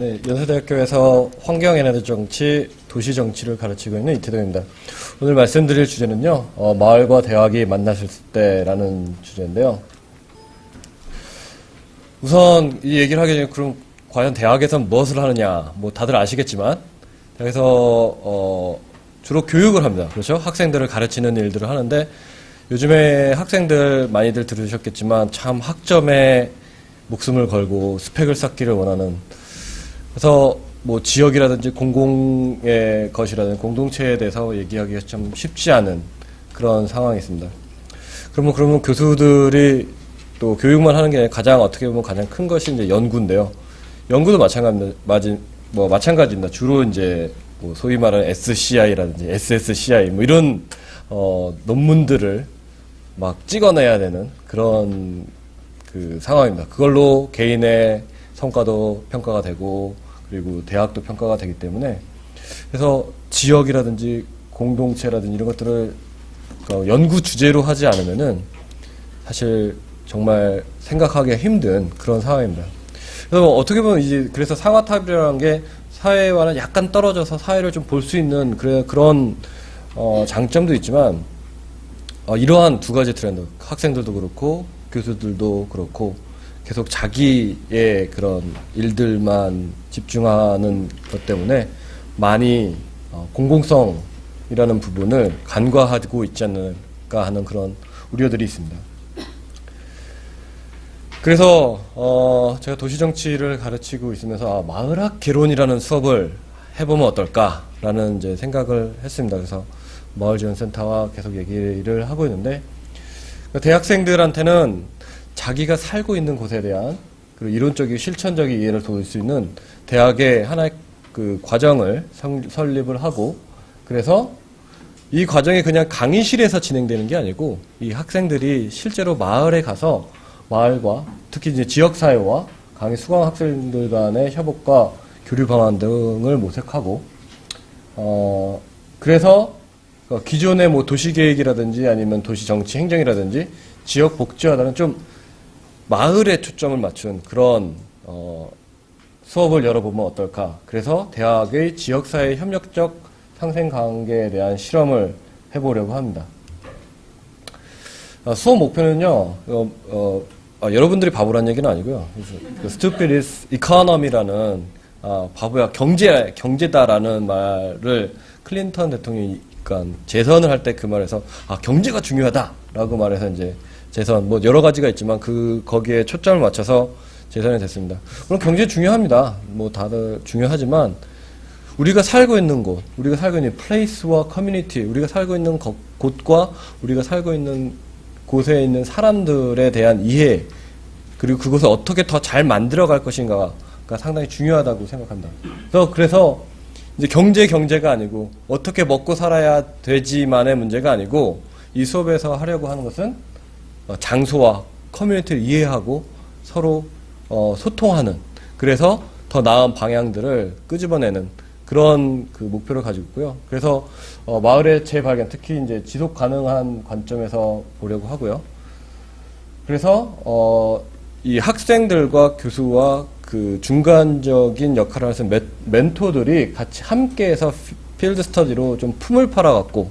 네, 연세대학교에서 환경에너지 정치, 도시 정치를 가르치고 있는 이태동입니다. 오늘 말씀드릴 주제는요, 마을과 대학이 만났을 때라는 주제인데요. 우선 이 얘기를 하기 전에 그럼 과연 대학에서는 무엇을 하느냐, 뭐 다들 아시겠지만 대학에서 주로 교육을 합니다. 그렇죠? 학생들을 가르치는 일들을 하는데 요즘에 학생들 많이들 들으셨겠지만 참 학점에 목숨을 걸고 스펙을 쌓기를 원하는, 그래서 뭐 지역이라든지 공공의 것이라든지 공동체에 대해서 얘기하기가 좀 쉽지 않은 그런 상황이 있습니다. 그러면 교수들이 또 교육만 하는 게 아니라 가장 어떻게 보면 가장 큰 것이 이제 연구인데요. 연구도 마찬가지입니다. 주로 이제 뭐 소위 말하는 SCI라든지 SSCI 뭐 이런 논문들을 막 찍어내야 되는 그런 그 상황입니다. 그걸로 개인의 성과도 평가가 되고 그리고 대학도 평가가 되기 때문에, 그래서 지역이라든지 공동체라든지 이런 것들을 연구 주제로 하지 않으면은 사실 정말 생각하기가 힘든 그런 상황입니다. 그래서 어떻게 보면 이제 그래서 상화탑이라는 게 사회와는 약간 떨어져서 사회를 좀 볼 수 있는 그런 장점도 있지만, 이러한 두 가지 트렌드, 학생들도 그렇고 교수들도 그렇고 계속 자기의 그런 일들만 집중하는 것 때문에 많이 공공성이라는 부분을 간과하고 있지 않을까 하는 그런 우려들이 있습니다. 그래서 제가 도시정치를 가르치고 있으면서 마을학 개론이라는 수업을 해보면 어떨까라는 이제 생각을 했습니다. 그래서 마을지원센터와 계속 얘기를 하고 있는데, 대학생들한테는 자기가 살고 있는 곳에 대한 그리고 이론적이고 실천적인 이해를 도울 수 있는 대학의 하나의 그 과정을 설립을 하고, 그래서 이 과정이 그냥 강의실에서 진행되는 게 아니고 이 학생들이 실제로 마을에 가서 마을과 특히 이제 지역사회와 강의 수강 학생들 간의 협업과 교류 방안 등을 모색하고, 그래서 기존의 뭐 도시계획이라든지 아니면 도시정치 행정이라든지 지역복지화라는 좀 마을에 초점을 맞춘 그런 수업을 열어보면 어떨까. 그래서 대학의 지역사회 협력적 상생관계에 대한 실험을 해보려고 합니다. 수업 목표는요, 여러분들이 바보란 얘기는 아니고요. Stupid is economy라는, 바보야 경제다라는 말을 클린턴 대통령이 재선을 할 때 그 말에서 경제가 중요하다라고 말해서 이제 재선 뭐 여러 가지가 있지만 거기에 초점을 맞춰서 재선이 됐습니다. 물론 경제 중요합니다. 뭐 다들 중요하지만 우리가 살고 있는 곳, 우리가 살고 있는 플레이스와 커뮤니티, 우리가 살고 있는 곳과 우리가 살고 있는 곳에 있는 사람들에 대한 이해, 그리고 그것을 어떻게 더 잘 만들어갈 것인가가 상당히 중요하다고 생각합니다. 그래서 이제 경제가 아니고 어떻게 먹고 살아야 되지만의 문제가 아니고, 이 수업에서 하려고 하는 것은 장소와 커뮤니티를 이해하고 서로 소통하는, 그래서 더 나은 방향들을 끄집어내는 그런 그 목표를 가지고 있고요. 그래서 마을의 재발견, 특히 이제 지속 가능한 관점에서 보려고 하고요. 그래서 이 학생들과 교수와 그 중간적인 역할을 하는 멘토들이 같이 함께해서 필드 스터디로 좀 품을 팔아갖고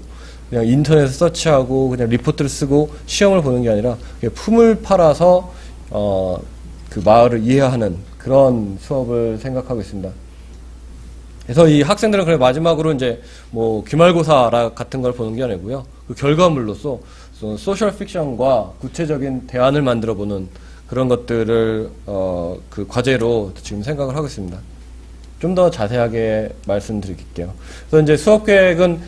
그냥 인터넷에 서치하고 그냥 리포트를 쓰고 시험을 보는 게 아니라 품을 팔아서 그 마을을 이해하는 그런 수업을 생각하고 있습니다. 그래서 이 학생들은 그래 마지막으로 이제 뭐 기말고사 같은 걸 보는 게 아니고요. 그 결과물로서 소셜 픽션과 구체적인 대안을 만들어 보는 그런 것들을 그 과제로 지금 생각을 하고 있습니다. 좀 더 자세하게 말씀드릴게요. 그래서 이제 수업 계획은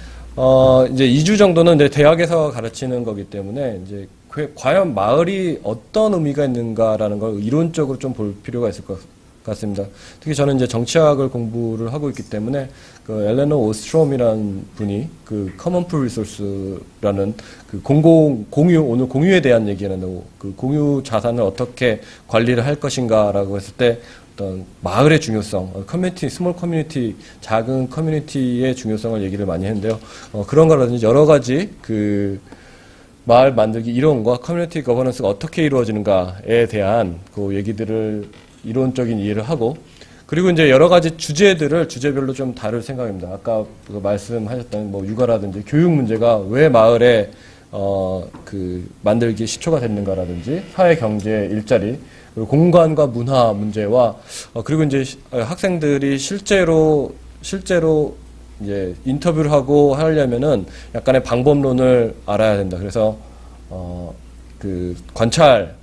이제 2주 정도는 이제 대학에서 가르치는 거기 때문에 이제 과연 마을이 어떤 의미가 있는가라는 걸 이론적으로 좀 볼 필요가 있을 것 같습니다. 특히 저는 이제 정치학을 공부를 하고 있기 때문에 그 엘레너 오스트롬이라는 분이 그 커먼 풀 리소스라는 그 공유, 오늘 공유에 대한 얘기하는 그 공유 자산을 어떻게 관리를 할 것인가라고 했을 때 어떤 마을의 중요성, 커뮤니티, 스몰 커뮤니티, 작은 커뮤니티의 중요성을 얘기를 많이 했는데요. 그런 거라든지 여러 가지 그 마을 만들기 이론과 커뮤니티 거버넌스가 어떻게 이루어지는가에 대한 그 얘기들을 이론적인 이해를 하고, 그리고 이제 여러 가지 주제들을 주제별로 좀 다룰 생각입니다. 아까 그 말씀하셨던 뭐 육아라든지 교육 문제가 왜 마을에 만들기 시초가 됐는가라든지 사회, 경제, 일자리, 그리고 공간과 문화 문제와 그리고 이제 학생들이 실제로 이제 인터뷰를 하고 하려면은 약간의 방법론을 알아야 된다. 그래서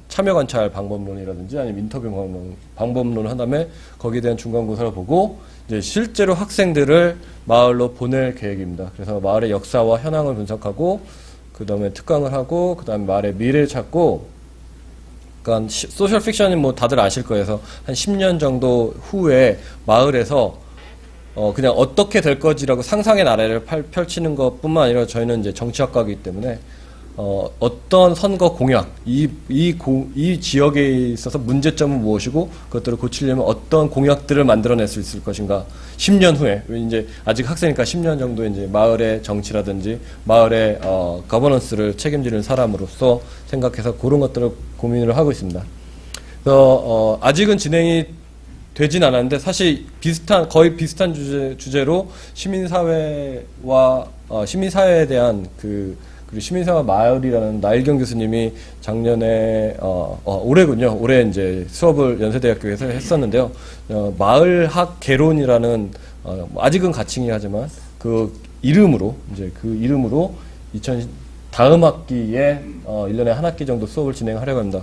참여 관찰 방법론이라든지 아니면 인터뷰 방법론을 한 다음에 거기에 대한 중간고사를 보고 이제 실제로 학생들을 마을로 보낼 계획입니다. 그래서 마을의 역사와 현황을 분석하고 그 다음에 특강을 하고 그 다음에 마을의 미래를 찾고, 그러니까 소셜 픽션은 뭐 다들 아실 거예요. 그래서 한 10년 정도 후에 마을에서 그냥 어떻게 될 거지라고 상상의 나래를 펼치는 것뿐만 아니라 저희는 이제 정치학과이기 때문에 어떤 선거 공약, 이 지역에 있어서 문제점은 무엇이고 그것들을 고치려면 어떤 공약들을 만들어낼 수 있을 것인가. 10년 후에, 이제 아직 학생이니까 10년 정도 이제 마을의 정치라든지 마을의 거버넌스를 책임지는 사람으로서 생각해서 그런 것들을 고민을 하고 있습니다. 그래서 아직은 진행이 되진 않았는데 사실 거의 비슷한 주제로 시민사회와 시민사회에 대한 그리고 시민사회 마을이라는 나일경 교수님이 작년에 올해군요. 올해 이제 수업을 연세대학교에서 했었는데요. 마을학 개론이라는 아직은 가칭이 하지만 그 이름으로 다음 학기에 1년에 한 학기 정도 수업을 진행하려고 합니다.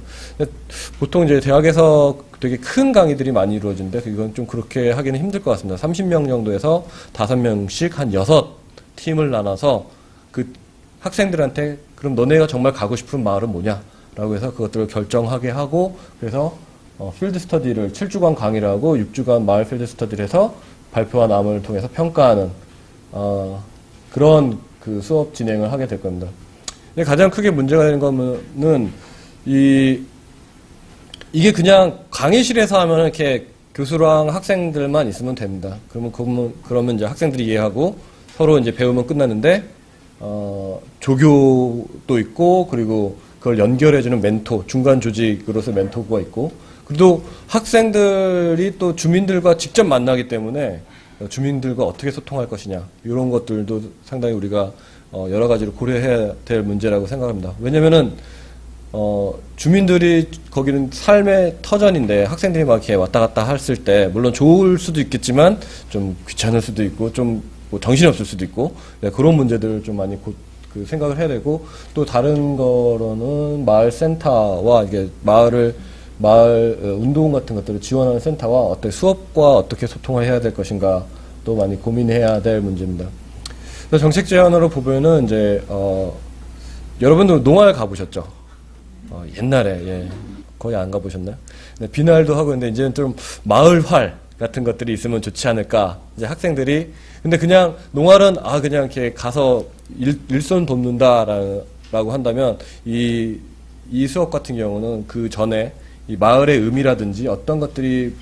보통 이제 대학에서 되게 큰 강의들이 많이 이루어지는데 이건 좀 그렇게 하기는 힘들 것 같습니다. 30명 정도에서 5명씩 한 6팀을 나눠서 그 학생들한테 그럼 너네가 정말 가고 싶은 마을은 뭐냐라고 해서 그것들을 결정하게 하고, 그래서 필드 스터디를 7주간 강의를 하고 6주간 마을 필드 스터디를 해서 발표와 남을 통해서 평가하는 그런 그 수업 진행을 하게 될 겁니다. 근데 가장 크게 문제가 되는 거는 이게 그냥 강의실에서 하면 이렇게 교수랑 학생들만 있으면 됩니다. 그러면 이제 학생들이 이해하고 서로 이제 배우면 끝나는데 조교도 있고 그리고 그걸 연결해주는 멘토, 중간 조직으로서 멘토가 있고, 그리고 학생들이 또 주민들과 직접 만나기 때문에 주민들과 어떻게 소통할 것이냐, 이런 것들도 상당히 우리가 여러 가지로 고려해야 될 문제라고 생각합니다. 왜냐면은 주민들이 거기는 삶의 터전인데 학생들이 막 이렇게 왔다 갔다 했을 때 물론 좋을 수도 있겠지만 좀 귀찮을 수도 있고 좀 뭐 정신이 없을 수도 있고, 네, 그런 문제들을 좀 많이 생각을 해야 되고, 또 다른 거로는 마을 센터와 이게 마을 운동 같은 것들을 지원하는 센터와 어떻게 수업과 어떻게 소통을 해야 될 것인가 또 많이 고민해야 될 문제입니다. 그래서 정책 제안으로 보면은 이제 여러분도 농활 가보셨죠? 옛날에 거의 안 가보셨나요? 네, 비날도 하고 있는데 이제는 좀 마을활 같은 것들이 있으면 좋지 않을까. 이제 학생들이 근데 그냥 농활은 그냥 이렇게 가서 일손 돕는다라고 한다면 이 수업 같은 경우는 그 전에 이 마을의 의미라든지 어떤 것들이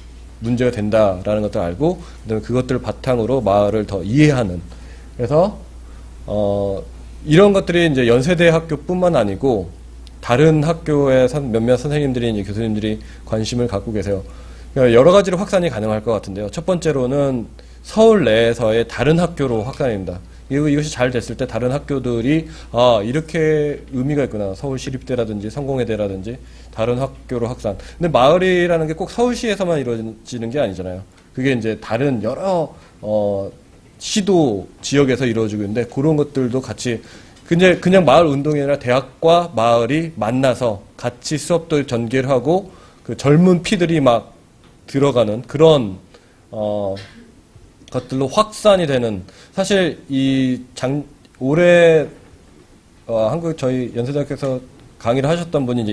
문제가 된다라는 것들을 알고 그다음에 그것들을 바탕으로 마을을 더 이해하는, 그래서 이런 것들이 이제 연세대 학교뿐만 아니고 다른 학교의 몇몇 선생님들이 이제 교수님들이 관심을 갖고 계세요. 그러니까 여러 가지로 확산이 가능할 것 같은데요. 첫 번째로는 서울 내에서의 다른 학교로 확산입니다. 이것이 잘 됐을 때 다른 학교들이 이렇게 의미가 있구나. 서울시립대라든지 성공회대라든지 다른 학교로 확산. 근데 마을이라는 게 꼭 서울시에서만 이루어지는 게 아니잖아요. 그게 이제 다른 여러 시도 지역에서 이루어지고 있는데 그런 것들도 같이 그냥 마을 운동이 아니라 대학과 마을이 만나서 같이 수업도 전개를 하고 그 젊은 피들이 막 들어가는 그런 것들로 확산이 되는, 사실 올해 한국 저희 연세대학교에서 강의를 하셨던 분이 이제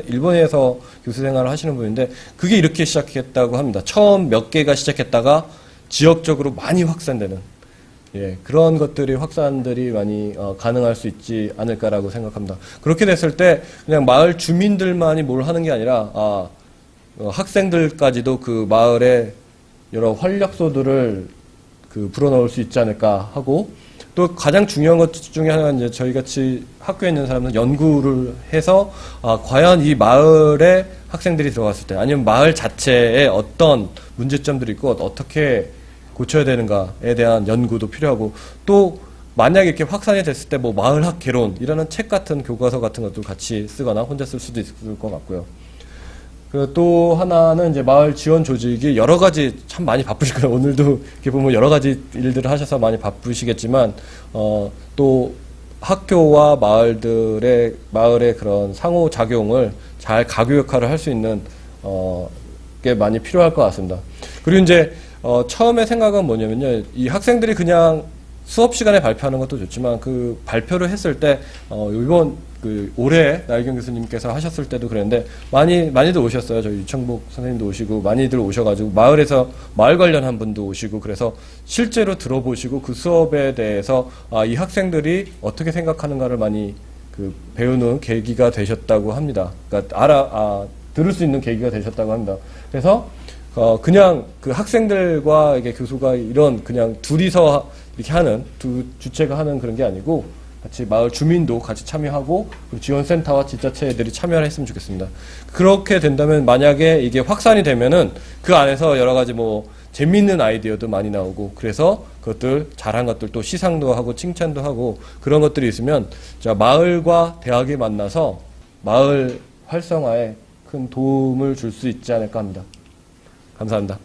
일본에서 교수 생활을 하시는 분인데 그게 이렇게 시작했다고 합니다. 처음 몇 개가 시작했다가 지역적으로 많이 확산되는, 그런 것들이 확산들이 많이 가능할 수 있지 않을까라고 생각합니다. 그렇게 됐을 때 그냥 마을 주민들만이 뭘 하는 게 아니라 학생들까지도 그 마을에 여러 활력소들을 불어넣을 수 있지 않을까 하고, 또 가장 중요한 것 중에 하나가 이제 저희 같이 학교에 있는 사람은 연구를 해서 과연 이 마을에 학생들이 들어갔을 때 아니면 마을 자체에 어떤 문제점들이 있고 어떻게 고쳐야 되는가에 대한 연구도 필요하고 또 만약에 이렇게 확산이 됐을 때 뭐 마을학 개론이라는 책 같은 교과서 같은 것도 같이 쓰거나 혼자 쓸 수도 있을 것 같고요. 또 하나는 이제 마을 지원 조직이 여러 가지 참 많이 바쁘실 거예요. 오늘도 이렇게 보면 여러 가지 일들을 하셔서 많이 바쁘시겠지만, 또 학교와 마을의 그런 상호작용을 잘 가교 역할을 할 수 있는, 게 많이 필요할 것 같습니다. 그리고 이제, 처음에 생각은 뭐냐면요. 이 학생들이 그냥 수업 시간에 발표하는 것도 좋지만 그 발표를 했을 때, 이번 올해 나혜경 교수님께서 하셨을 때도 그랬는데 많이들 오셨어요. 저희 유창복 선생님도 오시고 많이들 오셔가지고 마을에서 마을 관련한 분도 오시고 그래서 실제로 들어보시고 그 수업에 대해서 이 학생들이 어떻게 생각하는가를 많이 배우는 계기가 되셨다고 합니다. 그러니까 들을 수 있는 계기가 되셨다고 합니다. 그래서 그냥 그 학생들과 이게 교수가 이런 그냥 둘이서 이렇게 하는 주체가 하는 그런 게 아니고 같이 마을 주민도 같이 참여하고 그리고 지원센터와 지자체들이 참여를 했으면 좋겠습니다. 그렇게 된다면 만약에 이게 확산이 되면은 그 안에서 여러 가지 뭐 재미있는 아이디어도 많이 나오고 그래서 그것들 잘한 것들 또 시상도 하고 칭찬도 하고 그런 것들이 있으면 마을과 대학이 만나서 마을 활성화에 큰 도움을 줄 수 있지 않을까 합니다. 감사합니다.